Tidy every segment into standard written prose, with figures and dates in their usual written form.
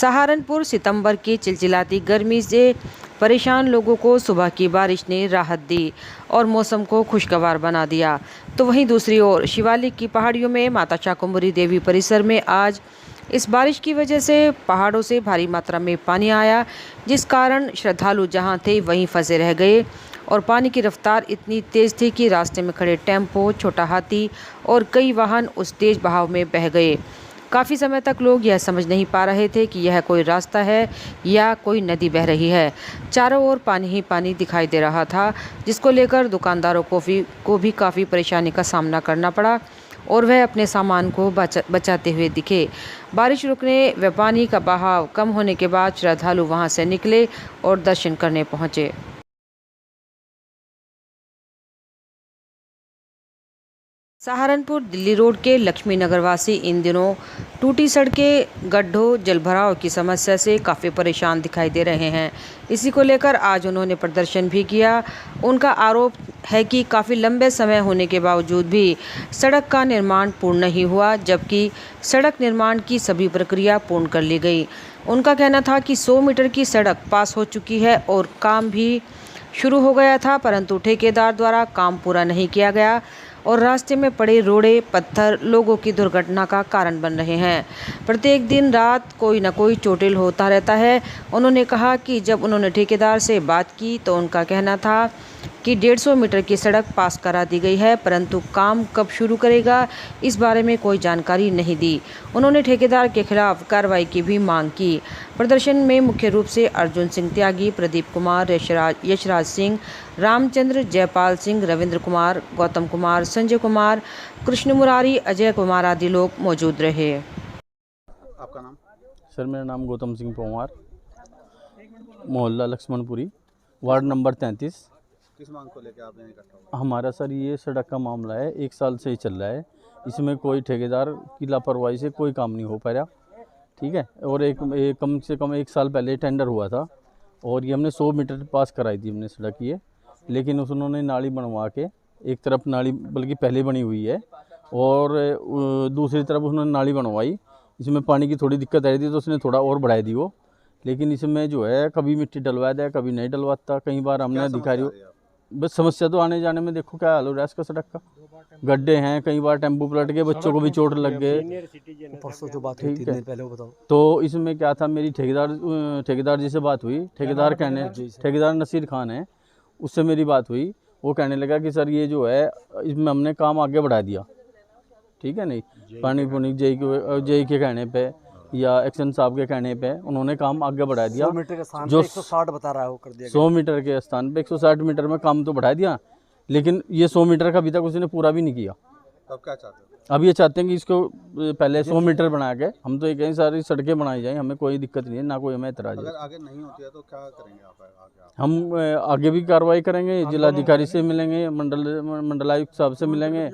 सहारनपुर सितंबर की चिलचिलाती गर्मी से परेशान लोगों को सुबह की बारिश ने राहत दी और मौसम को खुशगवार बना दिया। तो वहीं दूसरी ओर शिवालिक की पहाड़ियों में माता शाकुंभरी देवी परिसर में आज इस बारिश की वजह से पहाड़ों से भारी मात्रा में पानी आया, जिस कारण श्रद्धालु जहां थे वहीं फंसे रह गए और पानी की रफ्तार इतनी तेज़ थी कि रास्ते में खड़े टेम्पो, छोटा हाथी और कई वाहन उस तेज बहाव में बह गए। काफ़ी समय तक लोग यह समझ नहीं पा रहे थे कि यह कोई रास्ता है या कोई नदी बह रही है। चारों ओर पानी ही पानी दिखाई दे रहा था, जिसको लेकर दुकानदारों को भी काफ़ी परेशानी का सामना करना पड़ा और वह अपने सामान को बचाते हुए दिखे। बारिश रुकने व पानी का बहाव कम होने के बाद श्रद्धालु वहां से निकले और दर्शन करने पहुंचे। सहारनपुर दिल्ली रोड के लक्ष्मी नगर वासी इन दिनों टूटी सड़कें, गड्ढों, जलभराव की समस्या से काफ़ी परेशान दिखाई दे रहे हैं। इसी को लेकर आज उन्होंने प्रदर्शन भी किया। उनका आरोप है कि काफ़ी लंबे समय होने के बावजूद भी सड़क का निर्माण पूर्ण नहीं हुआ, जबकि सड़क निर्माण की सभी प्रक्रिया पूर्ण कर ली गई। उनका कहना था कि 100 मीटर की सड़क पास हो चुकी है और काम भी शुरू हो गया था, परंतु ठेकेदार द्वारा काम पूरा नहीं किया गया और रास्ते में पड़े रोड़े, पत्थर लोगों की दुर्घटना का कारण बन रहे हैं। प्रत्येक दिन रात कोई न कोई चोटिल होता रहता है। उन्होंने कहा कि जब उन्होंने ठेकेदार से बात की तो उनका कहना था कि 150 मीटर की सड़क पास करा दी गई है, परंतु काम कब शुरू करेगा इस बारे में कोई जानकारी नहीं दी। उन्होंने ठेकेदार के खिलाफ कार्रवाई की भी मांग की। प्रदर्शन में मुख्य रूप से अर्जुन सिंह त्यागी, प्रदीप कुमार, यशराज सिंह, रामचंद्र, जयपाल सिंह, रविंद्र कुमार, गौतम कुमार, संजय कुमार, कृष्ण मुरारी, अजय कुमार आदि लोग मौजूद रहे। आपका नाम? सर, मेरा नाम गौतम सिंह पोंवार, मोहल्ला लक्ष्मणपुरी, वार्ड नंबर 33। किस मांग को लेकर आप यहाँ इकट्ठा हुए? हमारा सर ये सड़क का मामला है, 1 साल से ही चल रहा है। इसमें कोई ठेकेदार की लापरवाही से कोई काम नहीं हो पा रहा, ठीक है। और एक कम से कम 1 साल पहले टेंडर हुआ था और ये हमने 100 मीटर पास कराई थी हमने सड़क ये, लेकिन उन्होंने नाली बनवा के, एक तरफ नाली बल्कि पहले बनी हुई है और दूसरी तरफ उन्होंने नाली बनवाई। इसमें पानी की थोड़ी दिक्कत आ रही थी तो उसने थोड़ा और बढ़ाई दी वो, लेकिन इसमें जो है कभी मिट्टी डलवा दिया, कभी नहीं डलवाता। कई बार हमने अधिकारियों, बस समस्या तो आने जाने में देखो क्या हाल हो रहा है इसका। सड़क का गड्ढे हैं, कई बार टेम्पो पलट गए, बच्चों को भी चोट लग गए। परसों जो बात हुई 3 दिन पहले, वो बताओ। तो इसमें क्या था, मेरी ठेकेदार जी से बात हुई। ठेकेदार नसीर खान है, उससे मेरी बात हुई। वो कहने लगा कि सर ये जो है इसमें हमने काम आगे बढ़ा दिया, ठीक है। नहीं पानी पुनी जेई के कहने पे या एक्शन साहब के कहने पे उन्होंने काम आगे बढ़ा दिया। 100 मीटर के स्थान पे 160 बता रहा है, वो कर दिया। 100 मीटर के स्थान पे 160 मीटर में काम तो बढ़ा दिया, लेकिन ये 100 मीटर का अभी तक उसने पूरा भी नहीं किया। तो अब क्या चाहते हो? अब ये चाहते हैं कि इसको पहले 100 मीटर बना के, हम तो ये कहीं सारी सड़कें बनाई जाएं, हमें कोई दिक्कत नहीं है, ना कोई हमें एतराज है। अगर आगे नहीं होती है तो क्या करेंगे आप आगे? हम आगे भी कार्रवाई करेंगे, जिलाधिकारी से मिलेंगे, मंडलायुक्त साहब से मिलेंगे,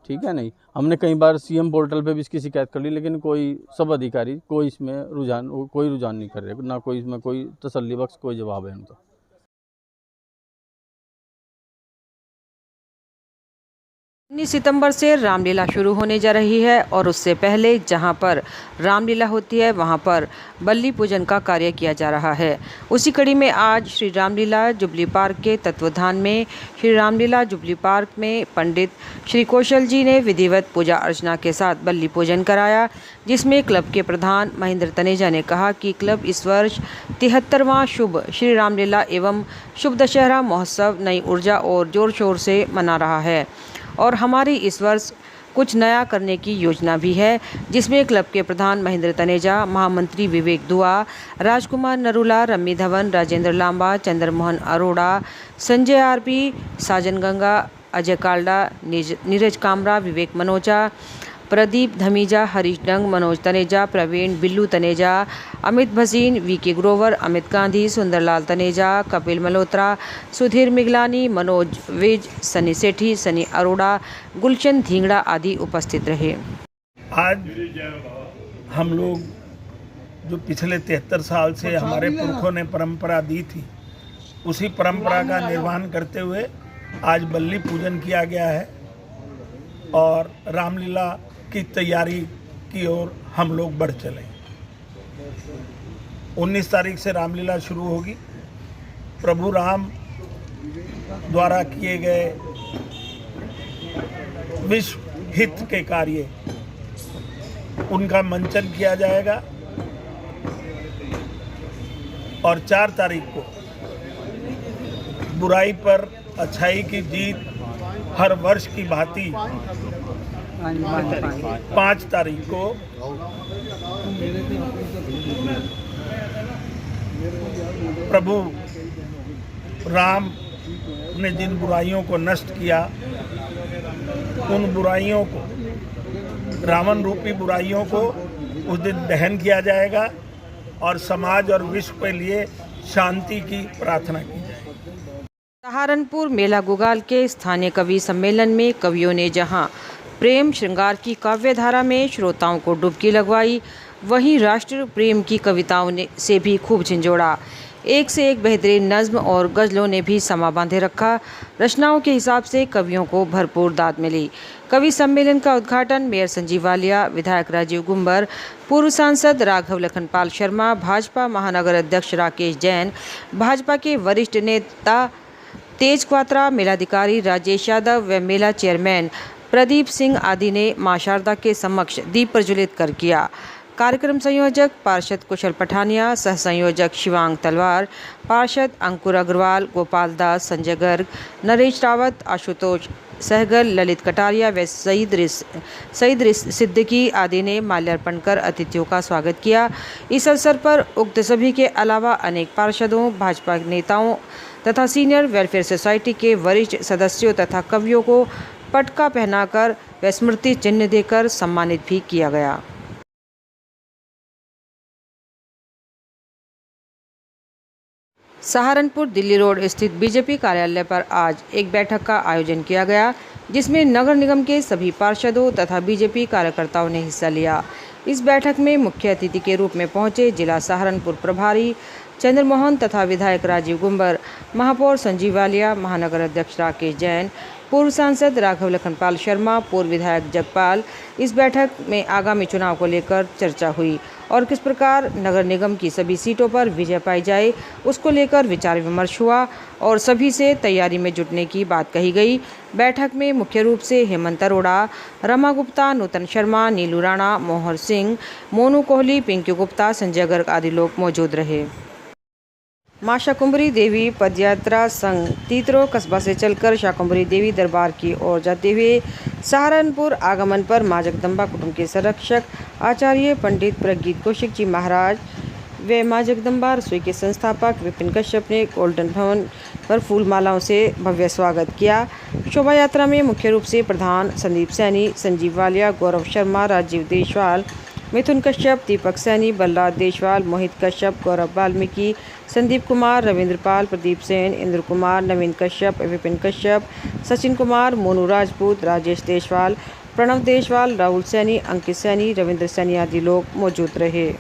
ठीक है। नहीं हमने कई बार सीएम पोर्टल पे भी इसकी शिकायत कर ली, लेकिन कोई सब अधिकारी कोई इसमें रुझान नहीं कर रहे, ना कोई इसमें कोई तसल्ली बख्श कोई जवाब है उनका। 19 सितंबर से रामलीला शुरू होने जा रही है और उससे पहले जहां पर रामलीला होती है वहां पर बल्ली पूजन का कार्य किया जा रहा है। उसी कड़ी में आज श्री रामलीला जुबली पार्क के तत्वाधान में श्री रामलीला जुबली पार्क में पंडित श्री कौशल जी ने विधिवत पूजा अर्चना के साथ बल्ली पूजन कराया, जिसमें क्लब के प्रधान महेंद्र तनेजा ने कहा कि क्लब इस वर्ष 73वां शुभ श्री रामलीला एवं शुभ दशहरा महोत्सव नई ऊर्जा और जोर शोर से मना रहा है और हमारी इस वर्ष कुछ नया करने की योजना भी है, जिसमें क्लब के प्रधान महेंद्र तनेजा, महामंत्री विवेक दुआ, राजकुमार नरूला, रम्मी धवन, राजेंद्र लांबा, चंद्रमोहन अरोड़ा, संजय आरपी, साजन गंगा, अजय काल्डा, नीरज कामरा, विवेक मनोजा, प्रदीप धमीजा, हरीश डंग, मनोज तनेजा, प्रवीण बिल्लू तनेजा, अमित भसीन, वीके ग्रोवर, अमित गांधी, सुंदरलाल तनेजा, कपिल मल्होत्रा, सुधीर मिगलानी, मनोज विज, सनी सेठी, सनी अरोड़ा, गुलशन धींगड़ा आदि उपस्थित रहे। आज हम लोग जो पिछले 73 साल से हमारे पुरखों ने परंपरा दी थी, उसी परंपरा का निर्वहन करते हुए आज बल्ली पूजन किया गया है और रामलीला की तैयारी की ओर हम लोग बढ़ चले। 19 तारीख से रामलीला शुरू होगी। प्रभु राम द्वारा किए गए विश्व हित के कार्य उनका मंचन किया जाएगा और 4 तारीख को बुराई पर अच्छाई की जीत हर वर्ष की भांति 5 तारीख को प्रभु राम ने जिन बुराइयों को नष्ट किया उन बुराइयों को, रावण रूपी बुराइयों को उस दिन दहन किया जाएगा और समाज और विश्व के लिए शांति की प्रार्थना की जाएगी। सहारनपुर मेला गुगाल के स्थानीय कवि सम्मेलन में कवियों ने जहां प्रेम श्रृंगार की काव्यधारा में श्रोताओं को डुबकी लगवाई, वहीं राष्ट्र प्रेम की कविताओं से भी खूब झंझोड़ा। एक से एक बेहतरीन नज्म और गज़लों ने भी समा बांधे रखा। रचनाओं के हिसाब से कवियों को भरपूर दाद मिली। कवि सम्मेलन का उद्घाटन मेयर संजीव वालिया, विधायक राजीव गुंबर, पूर्व सांसद राघव लखनपाल शर्मा, भाजपा महानगर अध्यक्ष राकेश जैन, भाजपा के वरिष्ठ नेता तेज क्वात्रा, मेलाधिकारी राजेश यादव व मेला चेयरमैन प्रदीप सिंह आदि ने मां शारदा के समक्ष दीप प्रज्वलित कर किया। कार्यक्रम संयोजक पार्षद कुशल पठानिया, सह संयोजक शिवांग तलवार, पार्षद अंकुर अग्रवाल, गोपाल दास, संजय गर्ग, नरेश रावत, आशुतोष सहगल, ललित कटारिया व सईद सिद्दीकी आदि ने माल्यार्पण कर अतिथियों का स्वागत किया। इस अवसर पर उक्त सभी के अलावा अनेक पार्षदों, भाजपा नेताओं तथा सीनियर वेलफेयर सोसाइटी के वरिष्ठ सदस्यों तथा कवियों को पटका पहनाकर व स्मृति चिन्ह देकर सम्मानित भी किया गया। सहारनपुर दिल्ली रोड स्थित बीजेपी कार्यालय पर आज एक बैठक का आयोजन किया गया, जिसमें नगर निगम के सभी पार्षदों तथा बीजेपी कार्यकर्ताओं ने हिस्सा लिया। इस बैठक में मुख्य अतिथि के रूप में पहुंचे जिला सहारनपुर प्रभारी चंद्रमोहन तथा विधायक राजीव गुंबर, महापौर संजीव वालिया, महानगर अध्यक्ष राकेश जैन, पूर्व सांसद राघव लखनपाल शर्मा, पूर्व विधायक जगपाल। इस बैठक में आगामी चुनाव को लेकर चर्चा हुई और किस प्रकार नगर निगम की सभी सीटों पर विजय पाई जाए, उसको लेकर विचार विमर्श हुआ और सभी से तैयारी में जुटने की बात कही गई। बैठक में मुख्य रूप से हेमंत अरोड़ा, रमा गुप्ता, नूतन शर्मा, नीलू राणा, मोहर सिंह, मोनू कोहली, पिंकी गुप्ता, संजय गर्ग आदि लोग मौजूद रहे। मां शाकुंभरी देवी पदयात्रा संघ तीतरो कस्बा से चलकर शाकुंभरी देवी दरबार की ओर जाते हुए सहारनपुर आगमन पर मां जगदम्बा कुटुंब के संरक्षक आचार्य पंडित प्रगीत कौशिक जी महाराज व मां जगदम्बा रसोई के संस्थापक विपिन कश्यप ने गोल्डन भवन पर फूल मालाओं से भव्य स्वागत किया। शोभा यात्रा में मुख्य रूप से प्रधान संदीप सैनी, संजीव वालिया, गौरव शर्मा, राजीव देशवाल, मिथुन कश्यप, दीपक सैनी, बलराज देशवाल, मोहित कश्यप, गौरव वाल्मीकि, संदीप कुमार, रविंद्र पाल, प्रदीप सेन, इंद्र कुमार, नवीन कश्यप, विपिन कश्यप, सचिन कुमार, मोनू राजपूत, राजेश देशवाल, प्रणव देशवाल, राहुल सैनी, अंकित सैनी, रविंद्र सैनी आदि लोग मौजूद रहे।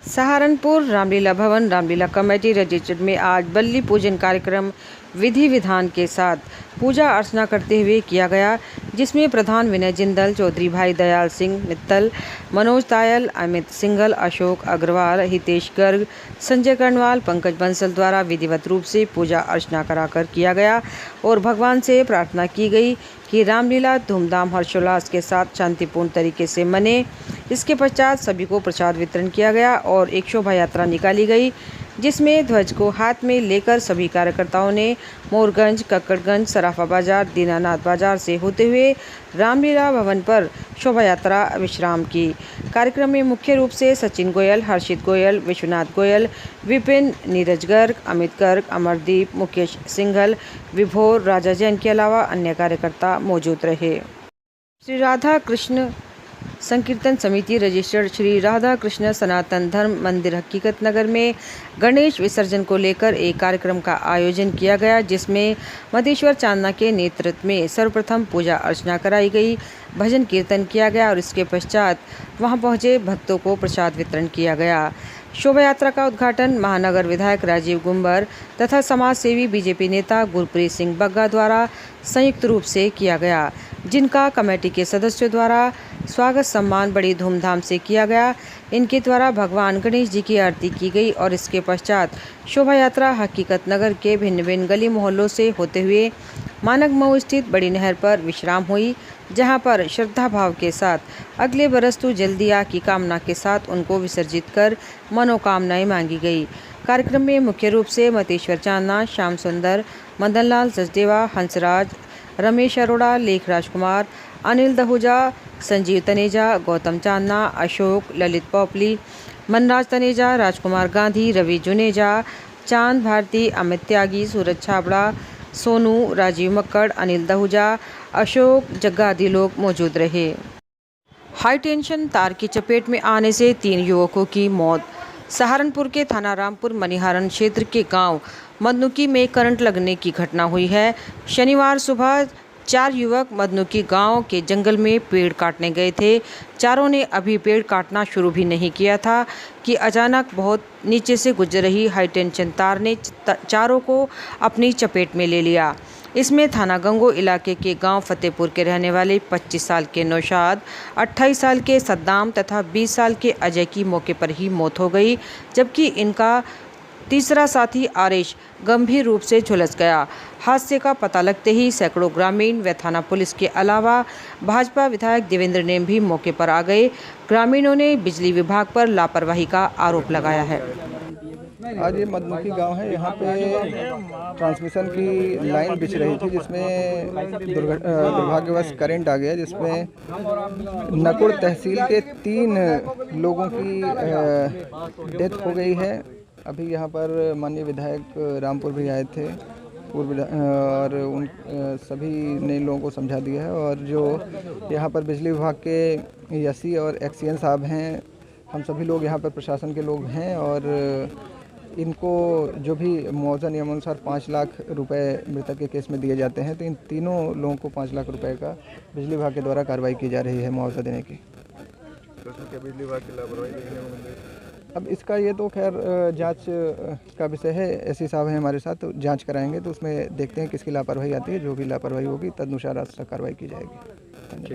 सहारनपुर रामलीला भवन रामलीला कमेटी रजिस्टर्ड में आज बल्ली पूजन कार्यक्रम विधि विधान के साथ पूजा अर्चना करते हुए किया गया, जिसमें प्रधान विनय जिंदल, चौधरी भाई दयाल सिंह मित्तल, मनोज तायल, अमित सिंघल, अशोक अग्रवाल, हितेश गर्ग, संजय कर्णवाल, पंकज बंसल द्वारा विधिवत रूप से पूजा अर्चना कराकर किया गया और भगवान से प्रार्थना की गई कि रामलीला धूमधाम हर्षोल्लास के साथ शांतिपूर्ण तरीके से मने। इसके पश्चात सभी को प्रसाद वितरण किया गया और एक शोभा यात्रा निकाली गई, जिसमें ध्वज को हाथ में लेकर सभी कार्यकर्ताओं ने मोरगंज, कक्कड़गंज, सराफा बाजार, दीनानाथ बाजार से होते हुए रामलीला भवन पर शोभा यात्रा विश्राम की। कार्यक्रम में मुख्य रूप से सचिन गोयल, हर्षित गोयल, विश्वनाथ गोयल, विपिन, नीरज गर्ग, अमित गर्ग, अमरदीप, मुकेश सिंघल, विभोर, राजा जैन के अलावा अन्य कार्यकर्ता मौजूद रहे। श्री राधा कृष्ण संकीर्तन समिति रजिस्टर्ड श्री राधा कृष्ण सनातन धर्म मंदिर हकीकत नगर में गणेश विसर्जन को लेकर एक कार्यक्रम का आयोजन किया गया, जिसमें मधेश्वर चांदना के नेतृत्व में सर्वप्रथम पूजा अर्चना कराई गई, भजन कीर्तन किया गया और इसके पश्चात वहां पहुंचे भक्तों को प्रसाद वितरण किया गया। शोभा यात्रा का उद्घाटन महानगर विधायक राजीव गुंबर तथा समाज सेवी बीजेपी नेता गुरप्रीत सिंह बग्गा द्वारा संयुक्त रूप से किया गया, जिनका कमेटी के सदस्यों द्वारा स्वागत सम्मान बड़ी धूमधाम से किया गया। इनके द्वारा भगवान गणेश जी की आरती की गई और इसके पश्चात शोभा यात्रा हकीकत नगर के भिन्न भिन्न गली मोहल्लों से होते हुए मानक मऊ स्थित बड़ी नहर पर विश्राम हुई, जहां पर श्रद्धा भाव के साथ अगले बरस तू जल्दी आ की कामना के साथ उनको विसर्जित कर मनोकामनाएं मांगी गई। कार्यक्रम में मुख्य रूप से मतेश्वर चांदना, श्याम सुंदर, मदन लाल सचदेवा, हंसराज, रमेश अरोड़ा, लेख राजकुमार, अनिल दहुजा, संजीव तनेजा, गौतम चांदना, अशोक, ललित पोपली, मनराज तनेजा, राजकुमार गांधी, रवि जुनेजा, चांद भारती, अमित त्यागी, सूरज छाबड़ा, सोनू, राजीव मक्कड़, अनिल दहुजा, अशोक जग्गा आदि लोग मौजूद रहे। हाई टेंशन तार की चपेट में आने से 3 युवकों की मौत। सहारनपुर के थाना रामपुर मनिहारन क्षेत्र के गांव मदनुकी में करंट लगने की घटना हुई है। शनिवार सुबह 4 युवक मदनुकी गांव के जंगल में पेड़ काटने गए थे। चारों ने अभी पेड़ काटना शुरू भी नहीं किया था कि अचानक बहुत नीचे से गुजर रही हाई टेंशन तार ने चारों को अपनी चपेट में ले लिया। इसमें थाना गंगो इलाके के गांव फतेहपुर के रहने वाले 25 साल के नौशाद, 28 साल के सद्दाम तथा 20 साल के अजय की मौके पर ही मौत हो गई, जबकि इनका तीसरा साथी आरिश गंभीर रूप से झुलस गया। हादसे का पता लगते ही सैकड़ों ग्रामीण व थाना पुलिस के अलावा भाजपा विधायक देवेंद्र नेम भी मौके पर आ गए। ग्रामीणों ने बिजली विभाग पर लापरवाही का आरोप लगाया है। आज ये मदनुकी गांव है, यहाँ पे ट्रांसमिशन की लाइन बिछ रही थी, जिसमें दुर्भाग्यवश करंट आ गया, जिसमें नकुड़ तहसील के 3 लोगों की डेथ हो गई है। अभी यहाँ पर माननीय विधायक रामपुर भी आए थे और उन सभी ने लोगों को समझा दिया है। और जो यहाँ पर बिजली विभाग के यसी और एक्सीएन साहब हैं, हम सभी लोग यहाँ पर प्रशासन के लोग हैं और इनको जो भी मुआवजा नियमानुसार 5 लाख रुपए मृतक के केस में दिए जाते हैं, तो इन तीनों लोगों को 5 लाख रुपए का बिजली विभाग के द्वारा कार्रवाई की जा रही है मुआवजा देने की। बिजली विभाग की लापरवाही अब इसका ये तो खैर जांच का विषय है। एससी साहब हैं हमारे साथ, तो जांच कराएंगे, तो उसमें देखते हैं किसकी लापरवाही आती है। जो भी लापरवाही होगी तदनुसार कार्रवाई की जाएगी।